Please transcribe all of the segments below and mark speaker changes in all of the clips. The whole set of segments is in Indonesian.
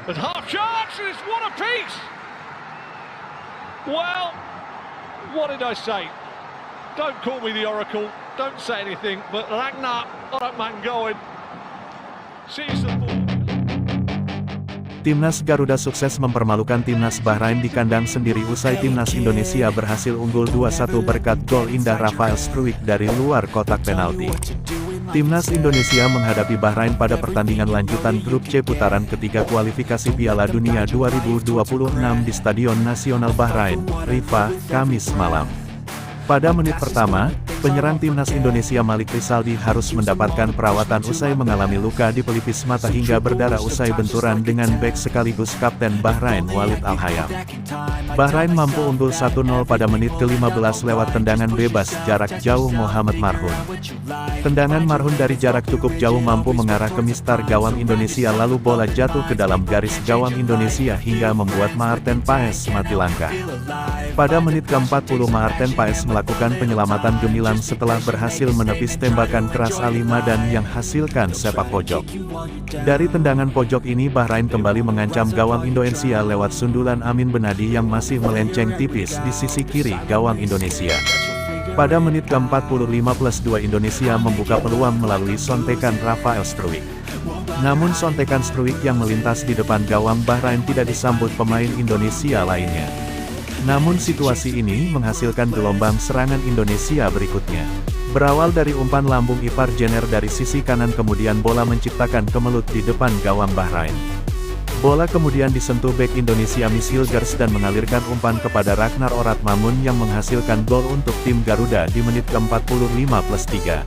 Speaker 1: There's half chance, and it's one apiece. Well, what did I say? Don't call me the Oracle, don't say anything, but Ragnar Oratmangoen sees the ball.
Speaker 2: Timnas Garuda sukses mempermalukan Timnas Bahrain di kandang sendiri usai Timnas Indonesia berhasil unggul 2-1 berkat gol indah Rafael Struijk dari luar kotak penalti. Timnas Indonesia menghadapi Bahrain pada pertandingan lanjutan grup C putaran ketiga kualifikasi Piala Dunia 2026 di Stadion Nasional Bahrain, Rifah, Kamis malam. Pada menit pertama, penyerang Timnas Indonesia Malik Rizaldi harus mendapatkan perawatan usai mengalami luka di pelipis mata hingga berdarah usai benturan dengan bek sekaligus kapten Bahrain Walid Al-Hayam. Bahrain mampu unggul 1-0 pada menit ke-15 lewat tendangan bebas jarak jauh Mohamed Marhun. Tendangan Marhun dari jarak cukup jauh mampu mengarah ke mistar gawang Indonesia lalu bola jatuh ke dalam garis gawang Indonesia hingga membuat Maarten Paes mati langkah. Pada menit ke-40 Maarten Paes melakukan penyelamatan gemilang setelah berhasil menepis tembakan keras Ali Madan yang hasilkan sepak pojok. Dari tendangan pojok ini Bahrain kembali mengancam gawang Indonesia lewat sundulan Amin Benadi yang masih melenceng tipis di sisi kiri gawang Indonesia. Pada menit ke-45+2 Indonesia membuka peluang melalui sontekan Rafael Struijk. Namun sontekan Struijk yang melintas di depan gawang Bahrain tidak disambut pemain Indonesia lainnya. Namun situasi ini menghasilkan gelombang serangan Indonesia berikutnya. Berawal dari umpan lambung Ivar Jenner dari sisi kanan kemudian bola menciptakan kemelut di depan gawang Bahrain. Bola kemudian disentuh bek Indonesia Miss Hilgers dan mengalirkan umpan kepada Ragnar Oratmangoen yang menghasilkan gol untuk tim Garuda di menit ke-45+3.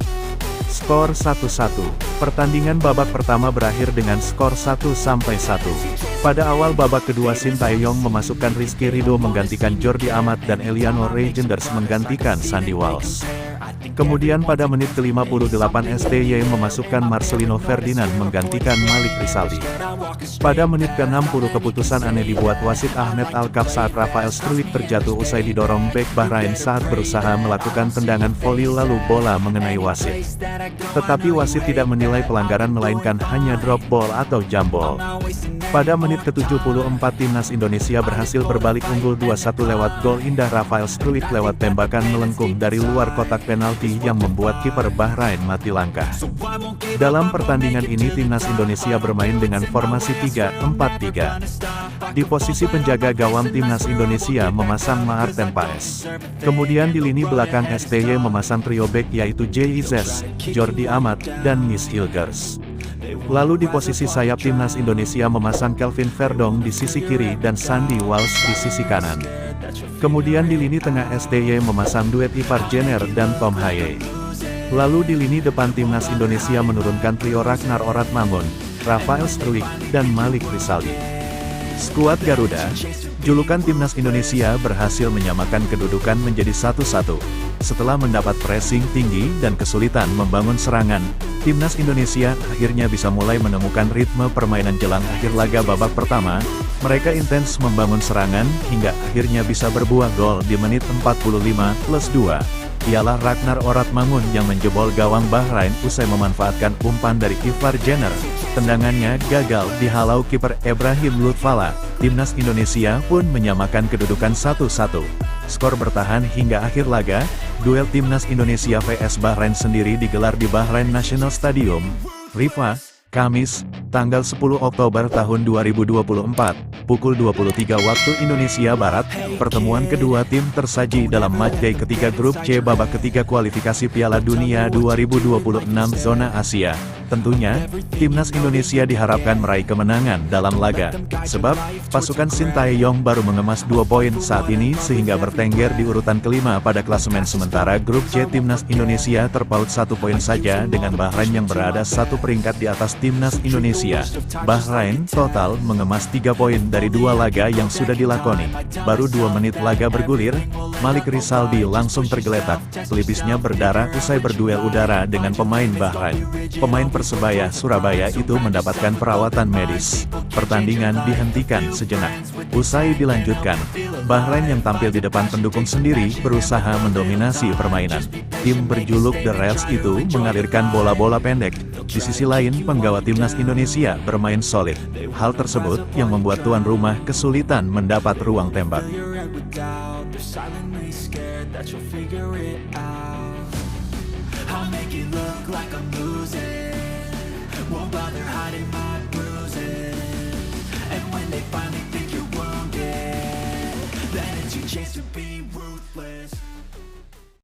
Speaker 2: Skor 1-1. Pertandingan babak pertama berakhir dengan skor 1-1. Pada awal babak kedua Sintayong memasukkan Rizky Ridho menggantikan Jordi Amat dan Eliano Reijenders menggantikan Sandy Walsh. Kemudian pada menit ke-58 STY memasukkan Marcelino Ferdinand menggantikan Malik Rizaldi. Pada menit ke-60 keputusan aneh dibuat wasit Ahmed Al-Kaf saat Rafael Struijk terjatuh usai didorong bek Bahrain saat berusaha melakukan tendangan voli lalu bola mengenai wasit. Tetapi wasit tidak menilai pelanggaran melainkan hanya drop ball atau jambol. Pada menit ke-74 Timnas Indonesia berhasil berbalik unggul 2-1 lewat gol indah Rafael Struijk lewat tembakan melengkung dari luar kotak penalti yang membuat kiper Bahrain mati langkah. Dalam pertandingan ini Timnas Indonesia bermain dengan formasi 3-4-3. Di posisi penjaga gawang Timnas Indonesia memasang Maarten Paes. Kemudian di lini belakang STY memasang trio bek yaitu JIZ, Jordi Amat, dan Miss Hilgers. Lalu di posisi sayap Timnas Indonesia memasang Kelvin Verdong di sisi kiri dan Sandy Walsh di sisi kanan. Kemudian di lini tengah STY memasang duet Ivar Jenner dan Tom Haye. Lalu di lini depan Timnas Indonesia menurunkan trio Ragnar Oratmangoen, Rafael Struijk, dan Malik Rizaldi. Skuad Garuda, julukan Timnas Indonesia berhasil menyamakan kedudukan menjadi 1-1. Setelah mendapat pressing tinggi dan kesulitan membangun serangan, Timnas Indonesia akhirnya bisa mulai menemukan ritme permainan jelang akhir laga babak pertama. Mereka intens membangun serangan hingga akhirnya bisa berbuah gol di menit 45+2. Ialah Ragnar Oratmangoen yang menjebol gawang Bahrain usai memanfaatkan umpan dari Ivar Jenner. Tendangannya gagal dihalau kiper Ibrahim Lutfala. Timnas Indonesia pun menyamakan kedudukan 1-1. Skor bertahan hingga akhir laga. Duel Timnas Indonesia vs Bahrain sendiri digelar di Bahrain National Stadium, Rifah, Kamis, tanggal 10 Oktober tahun 2024, pukul 23 waktu Indonesia Barat. Pertemuan kedua tim tersaji dalam matchday ketiga grup C babak ketiga kualifikasi Piala Dunia 2026 zona Asia. Tentunya, Timnas Indonesia diharapkan meraih kemenangan dalam laga, sebab pasukan Sintayong baru mengemas 2 poin saat ini sehingga bertengger di urutan kelima pada klasemen sementara grup C. Timnas Indonesia terpaut 1 poin saja dengan Bahrain yang berada 1 peringkat di atas Timnas Indonesia. Bahrain total mengemas 3 poin dari 2 laga yang sudah dilakoni. Baru 2 menit laga bergulir, Malik Rizaldi langsung tergeletak, pelipisnya berdarah usai berduel udara dengan pemain Bahrain. Pemain Persebaya Surabaya itu mendapatkan perawatan medis. Pertandingan dihentikan sejenak. Usai dilanjutkan, Bahrain yang tampil di depan pendukung sendiri berusaha mendominasi permainan. Tim berjuluk The Rails itu mengalirkan bola-bola pendek. Di sisi lain, penggawa Timnas Indonesia Indonesia bermain solid. Hal tersebut yang membuat tuan rumah kesulitan mendapat ruang tembak.
Speaker 3: I'll make it look like I'm losing.